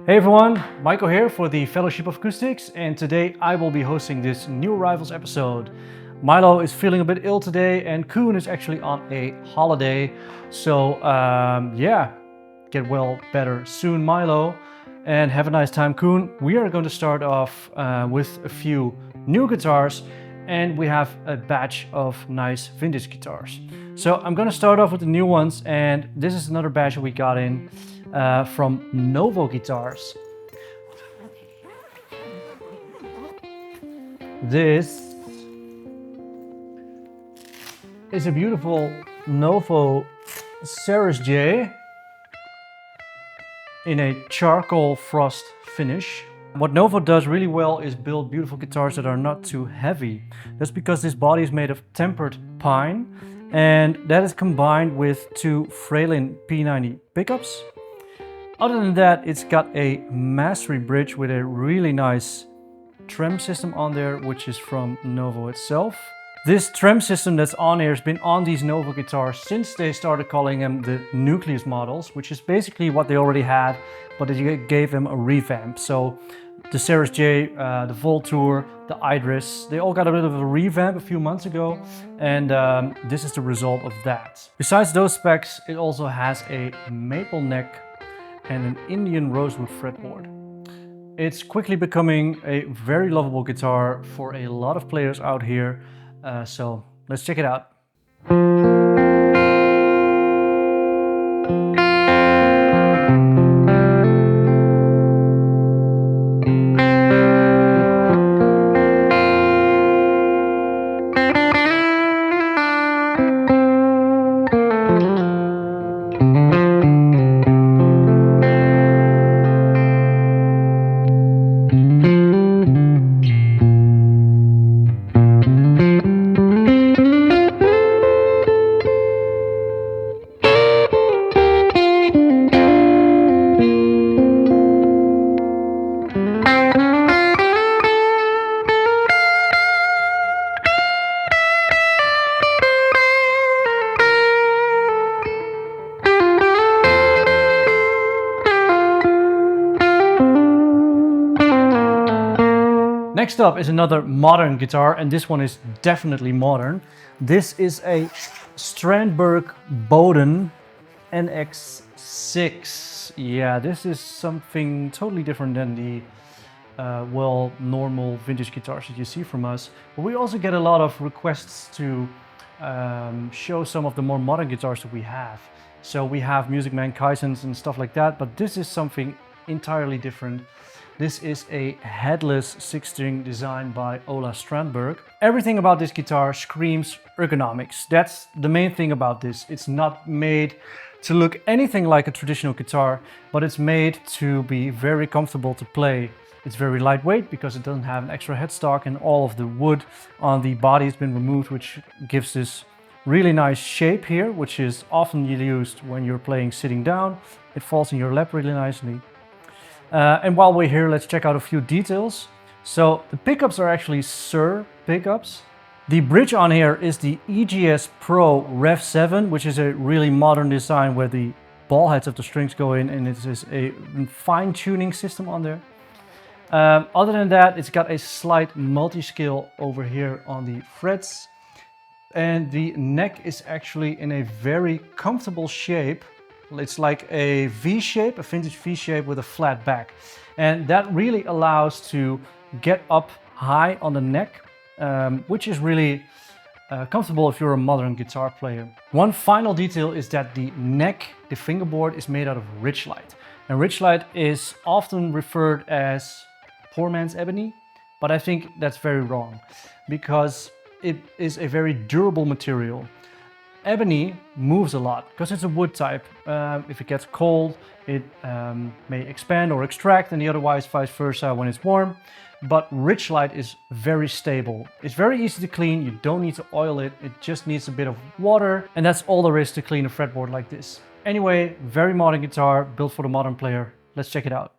Hey everyone, Michael here for the Fellowship of Acoustics, and today I will be hosting this new Arrivals episode. Milo is feeling a bit ill today and Koen is actually on a holiday, so yeah, get well better soon Milo, and have a nice time Koen. We are going to start off with a few new guitars, and we have a batch of nice vintage guitars. So I'm going to start off with the new ones, and this is another batch that we got in from Novo guitars. This is a beautiful Novo Serus J in a charcoal frost finish. What Novo does really well is build beautiful guitars that are not too heavy. That's because this body is made of tempered pine, and that is combined with two Fralin P90 pickups. Other than that, it's got a mastery bridge with a really nice trem system on there, which is from Novo itself. This trem system that's on here has been on these Novo guitars since they started calling them the Nucleus models, which is basically what they already had, but it gave them a revamp. So the Serus J, the Voltour, the Idris, they all got a bit of a revamp a few months ago, and this is the result of that. Besides those specs, it also has a maple neck and an Indian rosewood fretboard. It's quickly becoming a very lovable guitar for a lot of players out here, so let's check it out. Next up is another modern guitar, and this one is definitely modern. This is a Strandberg NX6. Yeah, this is something totally different than the normal vintage guitars that you see from us. But we also get a lot of requests to show some of the more modern guitars that we have. So we have Music Man Kaisens and stuff like that, but this is something entirely different. This is a headless 6-string designed by Ola Strandberg. Everything about this guitar screams ergonomics. That's the main thing about this. It's not made to look anything like a traditional guitar, but it's made to be very comfortable to play. It's very lightweight because it doesn't have an extra headstock, and all of the wood on the body has been removed, which gives this really nice shape here, which is often used when you're playing sitting down. It falls in your lap really nicely. And while we're here, let's check out a few details. So the pickups are actually Sir pickups. The bridge on here is the EGS Pro Rev 7, which is a really modern design where the ball heads of the strings go in, and it is a fine tuning system on there. Other than that, it's got a slight multi-scale over here on the frets, and the neck is actually in a very comfortable shape. It's like a V shape, a vintage V shape with a flat back. And that really allows to get up high on the neck, which is really comfortable if you're a modern guitar player. One final detail is that the neck, the fingerboard, is made out of Richlite. And Richlite is often referred as poor man's ebony, but I think that's very wrong because it is a very durable material. Ebony moves a lot because it's a wood type. If it gets cold, it may expand or extract, and the otherwise vice versa when it's warm. But Richlite is very stable. It's very easy to clean. You don't need to oil it. It just needs a bit of water, and that's all there is to clean a fretboard like this. Anyway, very modern guitar built for the modern player. Let's check it out.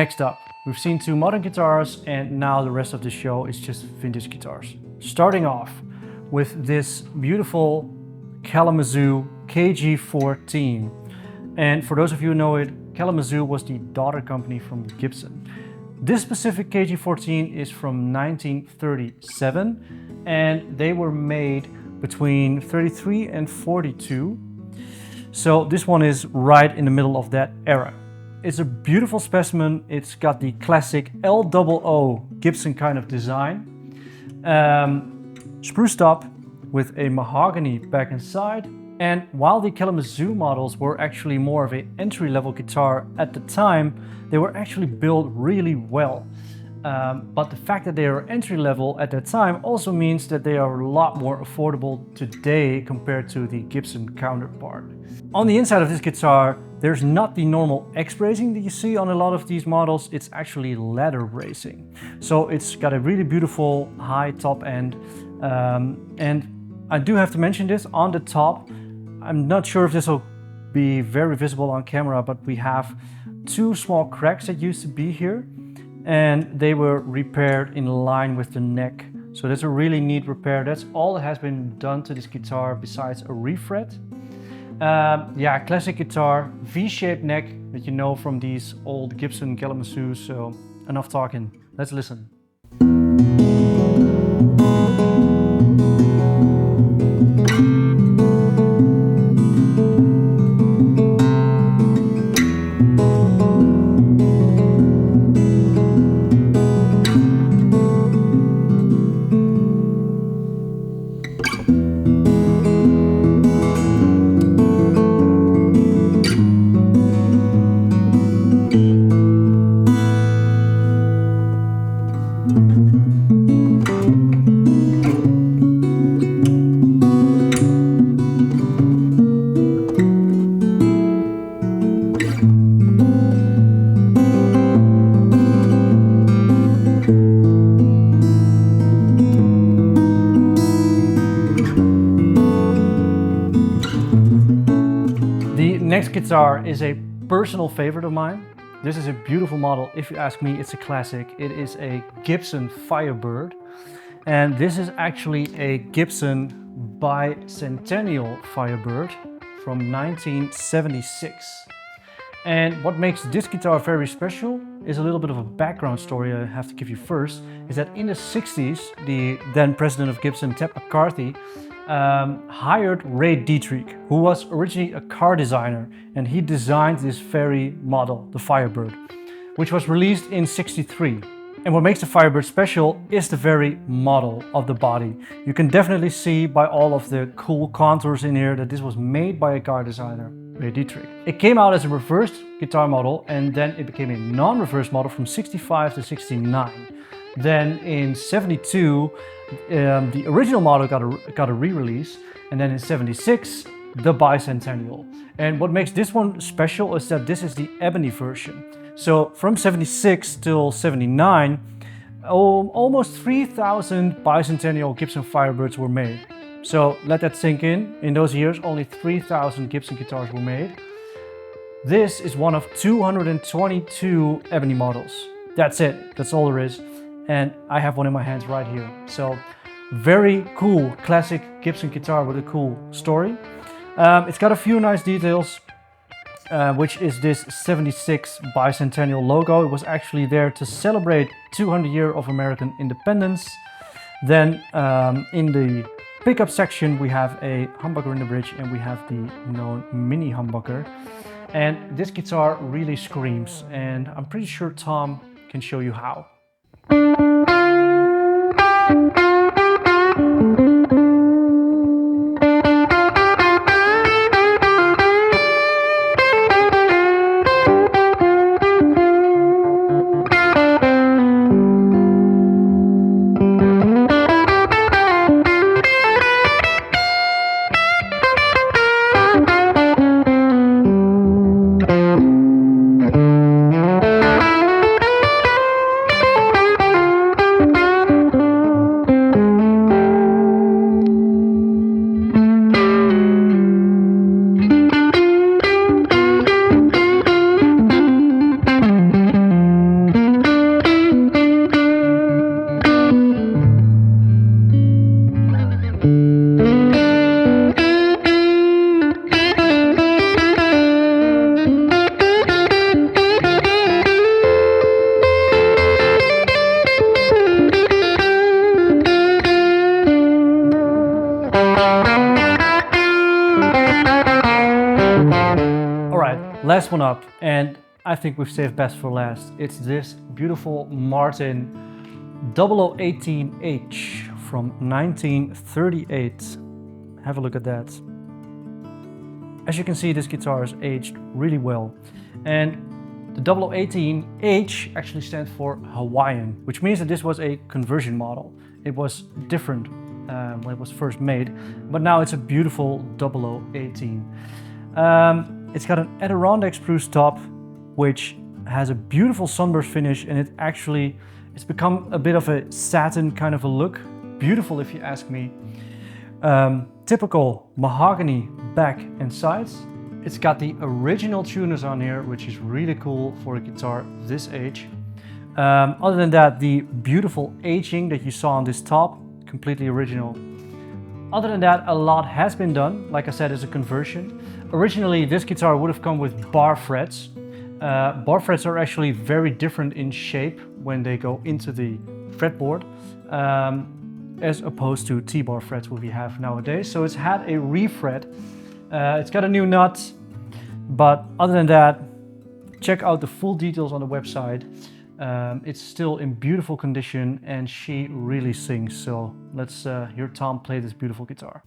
Next up, we've seen two modern guitars, and now the rest of the show is just vintage guitars. Starting off with this beautiful Kalamazoo KG14. And for those of you who know it, Kalamazoo was the daughter company from Gibson. This specific KG14 is from 1937, and they were made between 33 and 42. So this one is right in the middle of that era. It's a beautiful specimen. It's got the classic LOO Gibson kind of design. Spruced up with a mahogany back and side. And while the Kalamazoo models were actually more of an entry-level guitar at the time, they were actually built really well. But the fact that they are entry-level at that time also means that they are a lot more affordable today compared to the Gibson counterpart. On the inside of this guitar, there's not the normal X bracing that you see on a lot of these models, it's actually ladder bracing. So it's got a really beautiful high top end. And I do have to mention this, on the top, I'm not sure if this will be very visible on camera, but we have two small cracks that used to be here, and they were repaired in line with the neck. So that's a really neat repair. That's all that has been done to this guitar besides a refret. Yeah, classic guitar, V-shaped neck that you know from these old Gibson Kalamazoos. So enough talking, let's listen. Next guitar is a personal favorite of mine. This is a beautiful model. If you ask me, it's a classic. It is a Gibson Firebird. And this is actually a Gibson bicentennial Firebird from 1976. And what makes this guitar very special is a little bit of a background story I have to give you first, is that in the 60s, the then president of Gibson, Ted McCarthy, hired Ray Dietrich, who was originally a car designer, and he designed this very model, the Firebird, which was released in '63. And what makes the Firebird special is the very model of the body. You can definitely see by all of the cool contours in here that this was made by a car designer, Ray Dietrich. It came out as a reversed guitar model, and then it became a non-reverse model from '65 to '69. Then in '72, the original model got a re-release, and then in '76, the bicentennial. And what makes this one special is that this is the ebony version. So from '76 till '79, almost 3,000 bicentennial Gibson Firebirds were made. So let that sink in. In those years, only 3,000 Gibson guitars were made. This is one of 222 ebony models. That's it, that's all there is. And I have one in my hands right here. So very cool, classic Gibson guitar with a cool story. It's got a few nice details, which is this '76 bicentennial logo. It was actually there to celebrate 200 years of American independence. Then in the pickup section, we have a humbucker in the bridge, and we have the known mini humbucker. And this guitar really screams, and I'm pretty sure Tom can show you how. last one up, and I think we've saved best for last. It's this beautiful Martin 0018H from 1938. Have a look at that. As you can see, this guitar is aged really well. And the 0018H actually stands for Hawaiian, which means that this was a conversion model. It was different when it was first made, but now it's a beautiful 0018. It's got an Adirondack spruce top, which has a beautiful sunburst finish, and it's become a bit of a satin kind of a look. Beautiful if you ask me. Typical mahogany back and sides. It's got the original tuners on here, which is really cool for a guitar this age. Other than that, the beautiful aging that you saw on this top, completely original. Other than that, a lot has been done. Like I said, it's a conversion. Originally, this guitar would have come with bar frets. Bar frets are actually very different in shape when they go into the fretboard, as opposed to T-bar frets what we have nowadays. So it's had a refret. It's got a new nut, but other than that, check out the full details on the website. It's still in beautiful condition, and she really sings. So let's hear Tom play this beautiful guitar.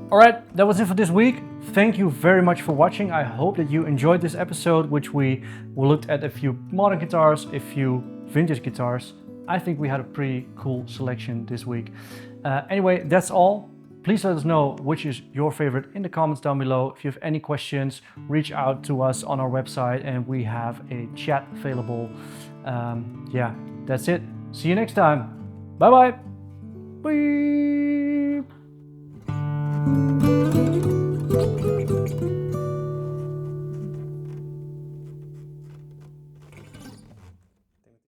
Alright, that was it for this week. Thank you very much for watching. I hope that you enjoyed this episode, which we looked at a few modern guitars, a few vintage guitars. I think we had a pretty cool selection this week. Anyway, that's all. Please let us know which is your favorite in the comments down below. If you have any questions, reach out to us on our website and we have a chat available. Yeah, that's it. See you next time. Bye-bye. Bye.